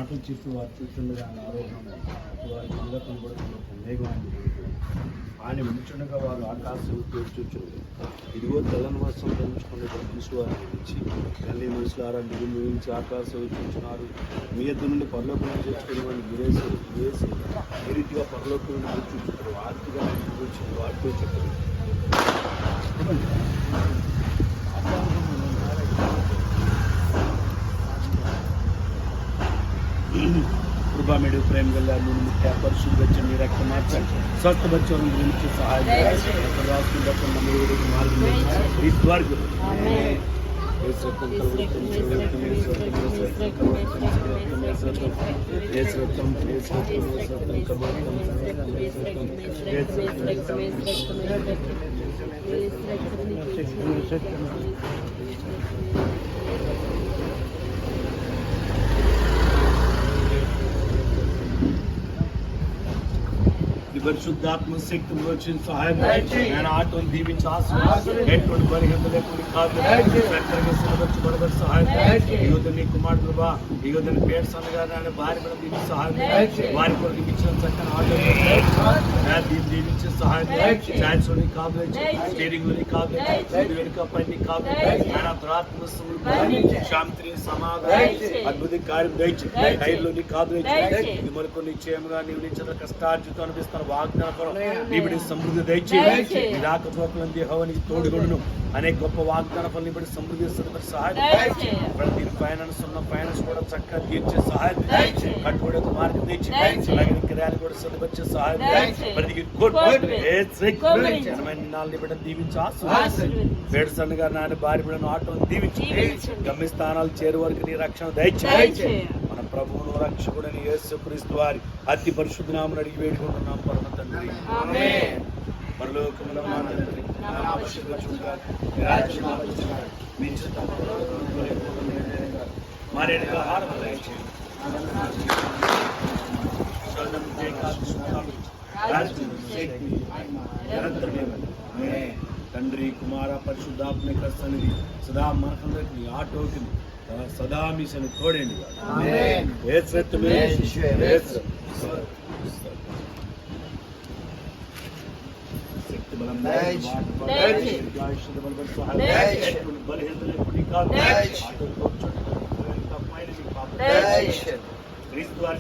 మాటలు చెప్పి వారు చూస్తుండగా ఆరోహణం వారి సంగతం కూడా వేగమైన ఆయన వినుచుండగా వారు ఆకాశం చూచుండగా ఇదిగో తెల్లని వస్త్రం ధరించుకునే మనిషి వారిని గురించి తల్లి మనుషులారా మీరు నుంచి ఆకాశం చూచున్నారు మీ ఎద్దు నుండి పరలోకం చేసుకునే వాడిని మీరేసి ఈ రీతిగా పరలోకం నుండి చూచుతారు ఆర్తిగా వాటితో చెప్పారు. कृपा मेरे प्रेम गल्ला मुख्य परिशुद्ध बच्चे मेरा कमाचा स्वस्थ बच्चों गुరించి సహాయం రాష్ట్ర బట్టి నమ్మేది మార్గం ఈ స్వర్గ పరిశుద్ధాత్మ శక్తి వచ్చిన సహాయం నేను ఆటోని దీవించి ఎటువంటి పరిహంత లేకుండా కాదు వచ్చి బడబడి సహాయం ఈరోజు నీ కుమారుడు బా ఈరోజు పేరు సన్నగా భార్య కూడా దీవించి సహాయం వారి కొరకు ఇచ్చిన చక్కని ఆటో దీవించే సహాయం ఛాన్స్ ని కాదు స్టీరింగ్ లోని కాదు వెనుక పని కాదు ఆయన ఆత్మ శాంతిని సమాధానం అద్భుత కార్యం దయచి టైర్లోని కాదు ఇది మనకు నిశ్చయంగా నీవు నిశ్చిత కష్టార్జితం అనిపిస్తాను వాగ్దానం నీ బిడ్డ సమృద్ధి దయచేసి నీ రాకపోకలను దేహానికి తోడుగొడును అనేక గొప్ప వాగ్దాన పనులు బట్టి సమృద్ధి సహాయం ప్రతి ఫైనాన్స్ ఉన్న ఫైనాన్స్ కూడా చక్కగా తీర్చే సహాయం కట్టుబడి మార్గం తెచ్చి అలాగే క్రియలు కూడా సరిపచ్చే సహాయం ప్రతి బిడ్డ దీవించి వేడుసన్నగా నాన్న భార్య బిడ్డను ఆటోను దీవించి గమ్య స్థానాలు చేరు వరకు నీ రక్షణ దయచేసి మన ప్రభువును రక్షకుడని యేసుక్రీస్తు వారి అతి పరిశుద్ధ నామమున అడిగి వేడుకుంటున్నాం పరమ తండ్రి ఆమేన్. పరలోకములో మా తండ్రి తండ్రి కుమార పరిశుద్ధాత్మ సన్నిధి సదా మనకందరికి ఆటోకి సదా మీసను తోడండి క్రీస్తు వారి